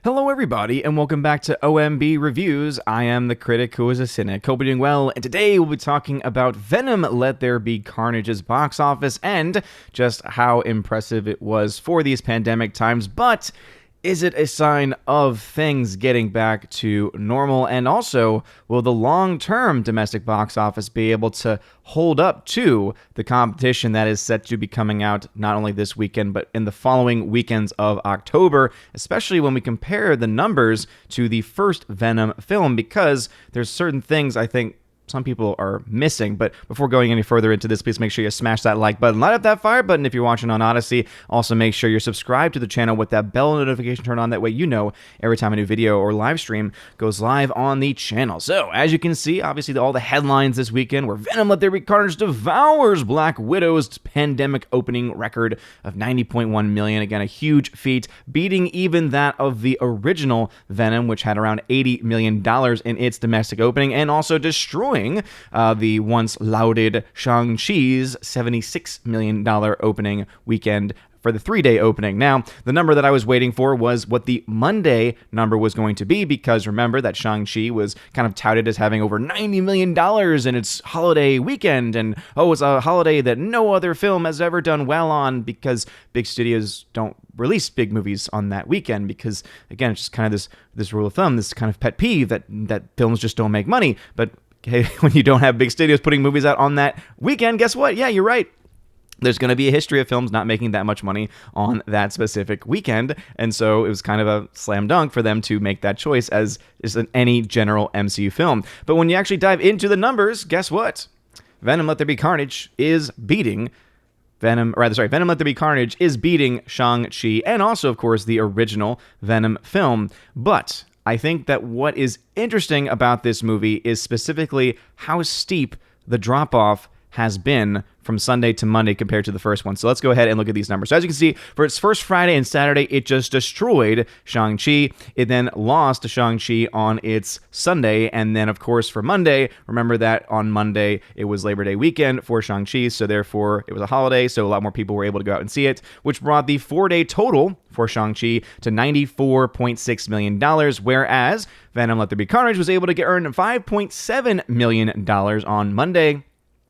Hello everybody, and welcome back to OMB Reviews. I am the critic who is a cynic. Hope you're doing well, and today we'll be talking about Venom Let There Be Carnage's box office and just how impressive it was for these pandemic times, but is it a sign of things getting back to normal? And also, will the long-term domestic box office be able to hold up to the competition that is set to be coming out not only this weekend, but in the following weekends of October, especially when we compare the numbers to the first Venom film, because there's certain things I think some people are missing. But before going any further into this, please make sure you smash that like button, light up that fire button if you're watching on Odyssey. Also, make sure you're subscribed to the channel with that bell notification turned on. That way you know every time a new video or live stream goes live on the channel. So, as you can see, obviously all the headlines this weekend were Venom Let There Be Carnage devours Black Widow's pandemic opening record of $90.1 million. Again, a huge feat, beating even that of the original Venom, which had around $80 million in its domestic opening, and also destroying the once lauded Shang-Chi's $76 million opening weekend for the 3-day opening. Now, the number that I was waiting for was what the Monday number was going to be, because remember that Shang-Chi was kind of touted as having over $90 million in its holiday weekend, and it's a holiday that no other film has ever done well on, because big studios don't release big movies on that weekend, because again, it's just kind of this rule of thumb, this kind of pet peeve that films just don't make money. But okay, when you don't have big studios putting movies out on that weekend, guess what? Yeah, you're right. There's going to be a history of films not making that much money on that specific weekend, and so it was kind of a slam dunk for them to make that choice as is in any general MCU film. But when you actually dive into the numbers, guess what? Venom Let There Be Carnage is beating Venom Let There Be Carnage is beating Shang-Chi, and also, of course, the original Venom film. But I think that what is interesting about this movie is specifically how steep the drop-off has been from Sunday to Monday compared to the first one. So let's go ahead and look at these numbers. So as you can see, for its first Friday and Saturday, it just destroyed Shang-Chi. It then lost to Shang-Chi on its Sunday. And then, of course, for Monday, remember that on Monday, it was Labor Day weekend for Shang-Chi. So therefore, it was a holiday. So a lot more people were able to go out and see it, which brought the 4-day total for Shang-Chi to $94.6 million, whereas Venom Let There Be Carnage was able to earn $5.7 million on Monday,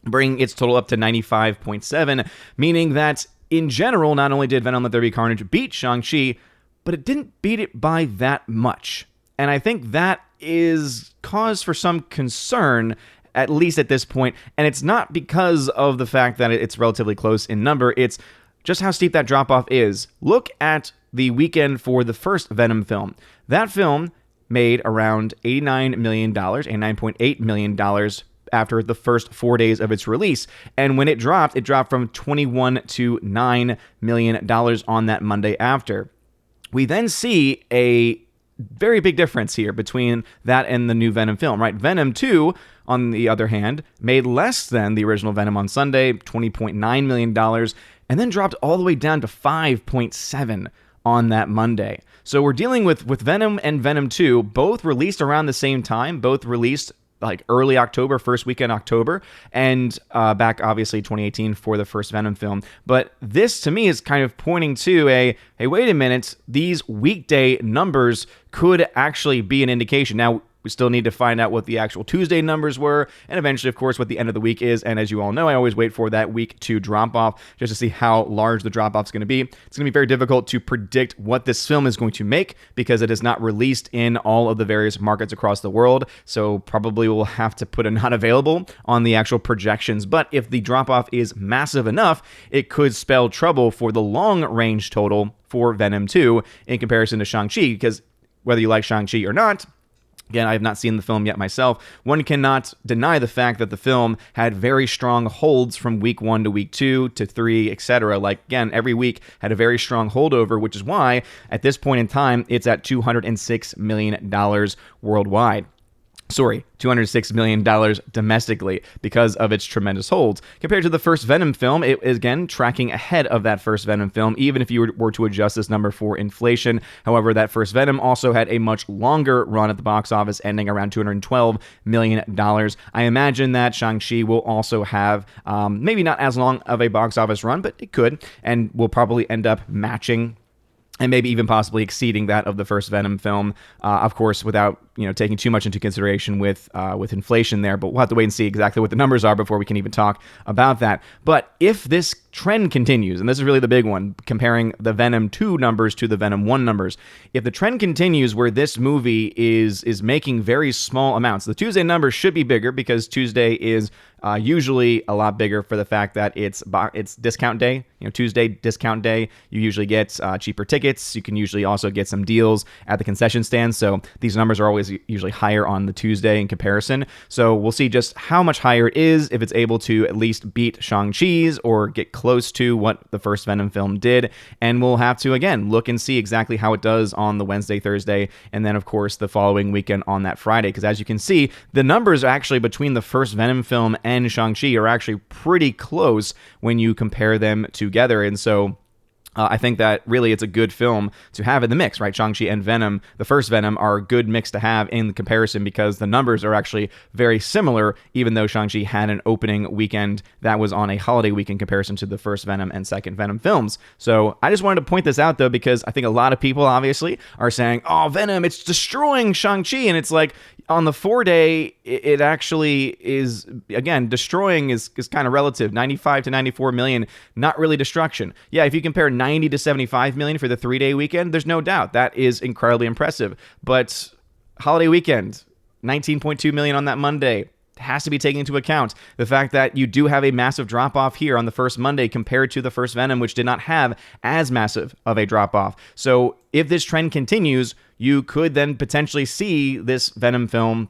bringing its total up to 95.7, meaning that in general, not only did Venom Let There Be Carnage beat Shang-Chi, but it didn't beat it by that much. And I think that is cause for some concern, at least at this point. And it's not because of the fact that it's relatively close in number, it's just how steep that drop-off is. Look at the weekend for the first Venom film. That film made around $89 million, $89.8 million after the first 4 days of its release. And when it dropped from $21 to $9 million on that Monday after. We then see a very big difference here between that and the new Venom film, right? Venom 2, on the other hand, made less than the original Venom on Sunday, $20.9 million, and then dropped all the way down to 5.7 on that Monday. So we're dealing with Venom and Venom 2, both released around the same time, both released like early October, first weekend October, and back obviously 2018 for the first Venom film. But this to me is kind of pointing to hey, wait a minute, these weekday numbers could actually be an indication. Now, we still need to find out what the actual Tuesday numbers were, and eventually, of course, what the end of the week is. And as you all know, I always wait for that week 2 drop-off just to see how large the drop-off is going to be. It's going to be very difficult to predict what this film is going to make because it is not released in all of the various markets across the world. So probably we'll have to put a not available on the actual projections. But if the drop-off is massive enough, it could spell trouble for the long-range total for Venom 2 in comparison to Shang-Chi, because whether you like Shang-Chi or not, again, I have not seen the film yet myself. One cannot deny the fact that the film had very strong holds from week 1 to week 2 to 3, etc. Like, again, every week had a very strong holdover, which is why, at this point in time, it's at $206 million worldwide. $206 million domestically because of its tremendous holds. Compared to the first Venom film, it is again tracking ahead of that first Venom film, even if you were to adjust this number for inflation. However, that first Venom also had a much longer run at the box office, ending around $212 million. I imagine that Shang-Chi will also have maybe not as long of a box office run, but it could, and will probably end up matching and maybe even possibly exceeding that of the first Venom film, of course, without taking too much into consideration with inflation there. But we'll have to wait and see exactly what the numbers are before we can even talk about that. But if this trend continues, and this is really the big one, comparing the Venom 2 numbers to the Venom 1 numbers, if the trend continues where this movie is making very small amounts, the Tuesday numbers should be bigger because Tuesday is usually a lot bigger for the fact that it's discount day. Tuesday discount day, you usually get cheaper tickets. You can usually also get some deals at the concession stand. So these numbers are always usually higher on the Tuesday in comparison. So we'll see just how much higher it is, if it's able to at least beat Shang-Chi's or get close to what the first Venom film did. And we'll have to, again, look and see exactly how it does on the Wednesday, Thursday, and then, of course, the following weekend on that Friday. Because as you can see, the numbers actually between the first Venom film and Shang-Chi are actually pretty close when you compare them together. And so I think that really it's a good film to have in the mix, right? Shang-Chi and Venom, the first Venom, are a good mix to have in the comparison because the numbers are actually very similar, even though Shang-Chi had an opening weekend that was on a holiday week in comparison to the first Venom and second Venom films. So I just wanted to point this out, though, because I think a lot of people obviously are saying, oh, Venom, it's destroying Shang-Chi. And it's like, on the 4-day, it actually is, again, destroying is kind of relative. 95 to 94 million, not really destruction. Yeah, if you compare 90 to 75 million for the 3-day weekend, there's no doubt that is incredibly impressive. But holiday weekend, 19.2 million on that Monday, has to be taken into account. The fact that you do have a massive drop-off here on the first Monday compared to the first Venom, which did not have as massive of a drop-off. So if this trend continues, you could then potentially see this Venom film,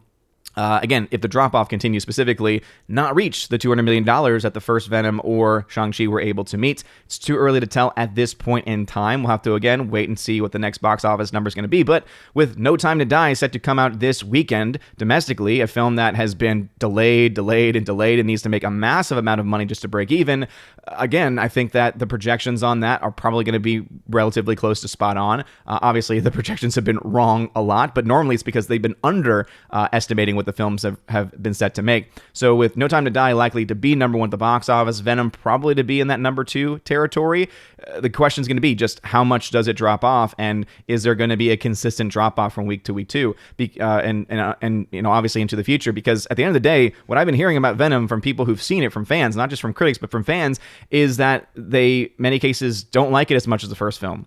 again, if the drop-off continues specifically, not reach the $200 million that the first Venom or Shang-Chi were able to meet. It's too early to tell at this point in time. We'll have to, again, wait and see what the next box office number is going to be. But with No Time to Die set to come out this weekend domestically, a film that has been delayed and needs to make a massive amount of money just to break even, again, I think that the projections on that are probably going to be relatively close to spot on. Obviously, the projections have been wrong a lot, but normally it's because they've been underestimating what the films have been set to make. So with No Time to Die likely to be number 1 at the box office, Venom probably to be in that number 2 territory, the question is going to be just how much does it drop off, and is there going to be a consistent drop off from week to week too, and obviously into the future? Because at the end of the day, what I've been hearing about Venom from people who've seen it, from fans, not just from critics but from fans, is that they, many cases, don't like it as much as the first film,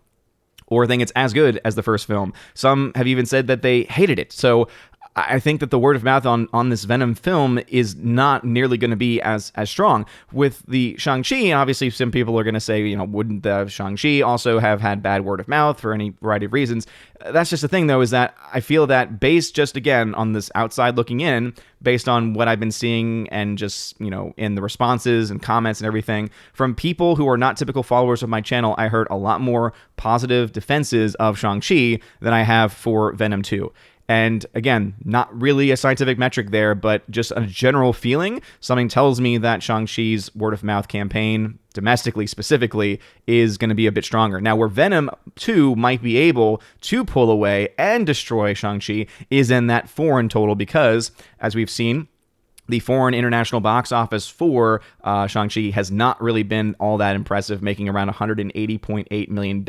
or think it's as good as the first film. Some have even said that they hated it. So I think that the word of mouth on this Venom film is not nearly going to be as strong. With the Shang-Chi, obviously some people are going to say, wouldn't the Shang-Chi also have had bad word of mouth for any variety of reasons? That's just the thing, though, is that I feel that based just, again, on this outside looking in, based on what I've been seeing and just, in the responses and comments and everything, from people who are not typical followers of my channel, I heard a lot more positive defenses of Shang-Chi than I have for Venom 2. And again, not really a scientific metric there, but just a general feeling. Something tells me that Shang-Chi's word-of-mouth campaign, domestically specifically, is going to be a bit stronger. Now, where Venom 2 might be able to pull away and destroy Shang-Chi is in that foreign total, because, as we've seen, the foreign international box office for Shang-Chi has not really been all that impressive, making around $180.8 million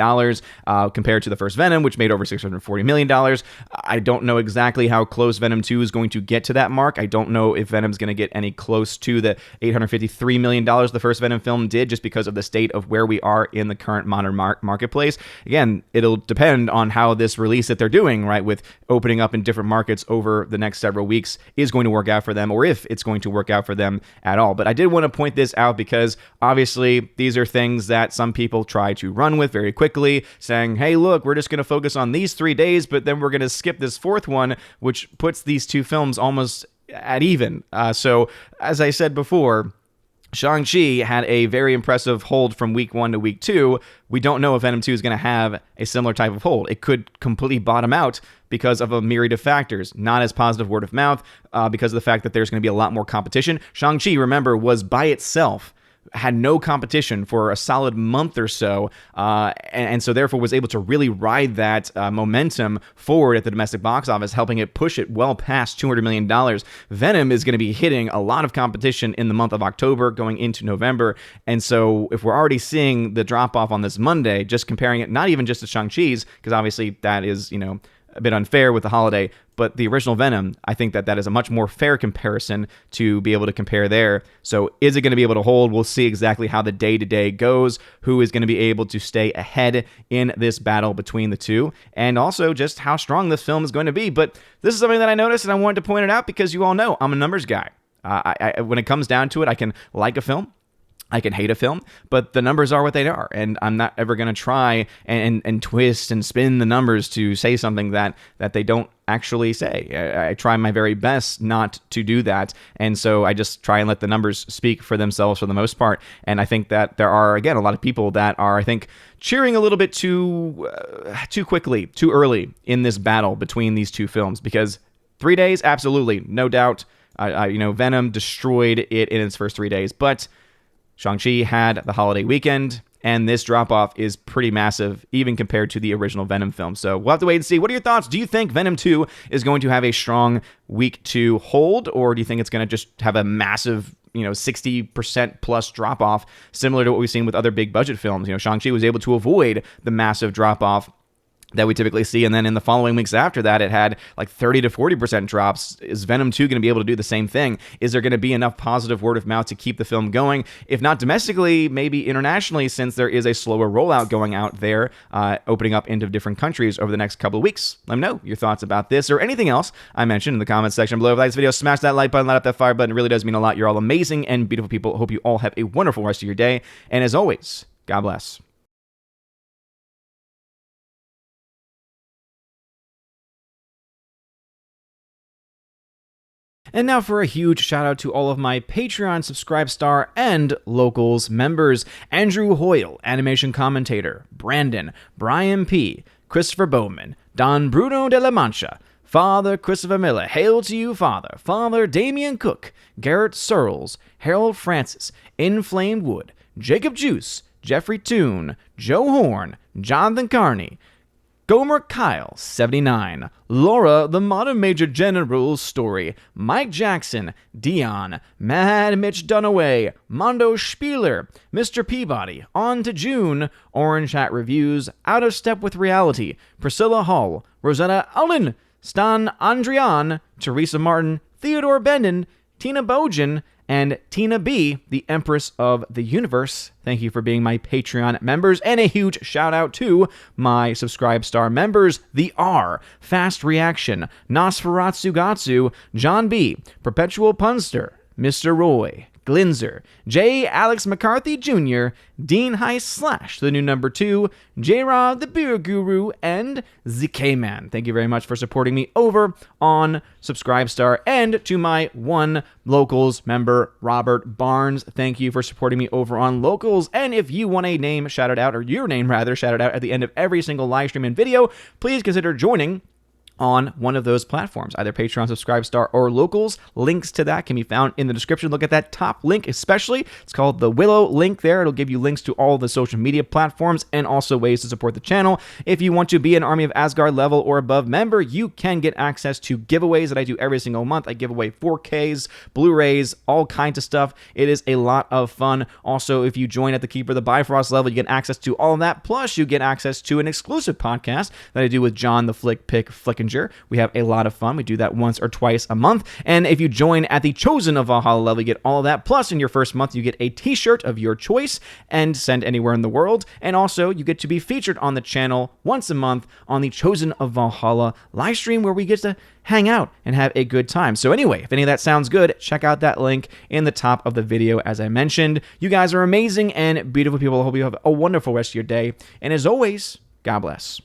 compared to the first Venom, which made over $640 million. I don't know exactly how close Venom 2 is going to get to that mark. I don't know if Venom's going to get any close to the $853 million the first Venom film did, just because of the state of where we are in the current modern marketplace. Again, it'll depend on how this release that they're doing, right, with opening up in different markets over the next several weeks, is going to work out for them, or if it's going to work out for them at all. But I did want to point this out because obviously these are things that some people try to run with very quickly, saying, hey, look, we're just going to focus on these 3 days, but then we're going to skip this fourth one, which puts these two films almost at even. So as I said before, Shang-Chi had a very impressive hold from week 1 to week 2. We don't know if Venom 2 is going to have a similar type of hold. It could completely bottom out because of a myriad of factors. Not as positive word of mouth, because of the fact that there's going to be a lot more competition. Shang-Chi, remember, was by itself had no competition for a solid month or so, and so therefore was able to really ride that momentum forward at the domestic box office, helping it push it well past $200 million. Venom is going to be hitting a lot of competition in the month of October going into November, and so if we're already seeing the drop-off on this Monday, just comparing it not even just to Shang-Chi's, because obviously that is, a bit unfair with the holiday, but the original Venom, I think that is a much more fair comparison to be able to compare there. So is it going to be able to hold? We'll see exactly how the day-to-day goes, who is going to be able to stay ahead in this battle between the two, and also just how strong this film is going to be. But this is something that I noticed, and I wanted to point it out because you all know I'm a numbers guy. When it comes down to it, I can like a film, I can hate a film, but the numbers are what they are, and I'm not ever going to try and twist and spin the numbers to say something that they don't actually say. I try my very best not to do that, and so I just try and let the numbers speak for themselves for the most part, and I think that there are, again, a lot of people that are, I think, cheering a little bit too quickly, too early in this battle between these two films, because 3 days, absolutely, no doubt, Venom destroyed it in its first 3 days, but Shang-Chi had the holiday weekend, and this drop-off is pretty massive, even compared to the original Venom film. So we'll have to wait and see. What are your thoughts? Do you think Venom 2 is going to have a strong week 2 hold, or do you think it's going to just have a massive 60% plus drop-off, similar to what we've seen with other big-budget films? Shang-Chi was able to avoid the massive drop-off that we typically see, and then in the following weeks after that, it had like 30 to 40% drops. Is Venom 2 going to be able to do the same thing? Is there going to be enough positive word of mouth to keep the film going? If not domestically, maybe internationally, since there is a slower rollout going out there, opening up into different countries over the next couple of weeks. Let me know your thoughts about this or anything else I mentioned in the comments section below. If you like this video, smash that like button, light up that fire button. It really does mean a lot. You're all amazing and beautiful people. Hope you all have a wonderful rest of your day. And as always, God bless. And now for a huge shout out to all of my Patreon Subscribestar and Locals members: Andrew Hoyle, animation commentator; Brandon, Brian P., Christopher Bowman, Don Bruno de la Mancha, Father Christopher Miller, hail to you, Father; Father Damian Cook, Garrett Searles, Harold Francis, Inflamed Wood, Jacob Juice, Jeffrey Toone, Joe Horn, Jonathan Carney, Gomer Kyle, 79, Laura, the Modern Major General's Story, Mike Jackson, Dion, Mad Mitch Dunaway, Mondo Spieler, Mr. Peabody, On to June, Orange Hat Reviews, Out of Step with Reality, Priscilla Hall, Rosetta Allen, Stan Andrian, Teresa Martin, Theodore Benden, Tina Bojan, and Tina B., the Empress of the Universe. Thank you for being my Patreon members, and a huge shout out to my Subscribestar members: The R, Fast Reaction, Nosferatu Gatsu, John B., Perpetual Punster, Mr. Roy, Glinzer, J. Alex McCarthy Jr., Dean Heiss Slash, the new number 2, J-Rod the Beer Guru, and ZK-Man. Thank you very much for supporting me over on Subscribestar. And to my one Locals member, Robert Barnes, thank you for supporting me over on Locals. And if you want a name shouted out, or your name rather, shouted out at the end of every single live stream and video, please consider joining on one of those platforms, either Patreon, Subscribestar, or Locals. Links to that can be found in the description. Look at that top link especially. It's called the Willow link there. It'll give you links to all the social media platforms and also ways to support the channel. If you want to be an Army of Asgard level or above member, you can get access to giveaways that I do every single month. I give away 4Ks, Blu-rays, all kinds of stuff. It is a lot of fun. Also, if you join at the Keeper of the Bifrost level, you get access to all of that. Plus, you get access to an exclusive podcast that I do with John the Flick Pick Flickinger. We have a lot of fun. We do that once or twice a month. And if you join at the Chosen of Valhalla level, you get all of that. Plus, in your first month, you get a t-shirt of your choice and send anywhere in the world. And also, you get to be featured on the channel once a month on the Chosen of Valhalla live stream, where we get to hang out and have a good time. So anyway, if any of that sounds good, check out that link in the top of the video as I mentioned. You guys are amazing and beautiful people. I hope you have a wonderful rest of your day. And as always, God bless.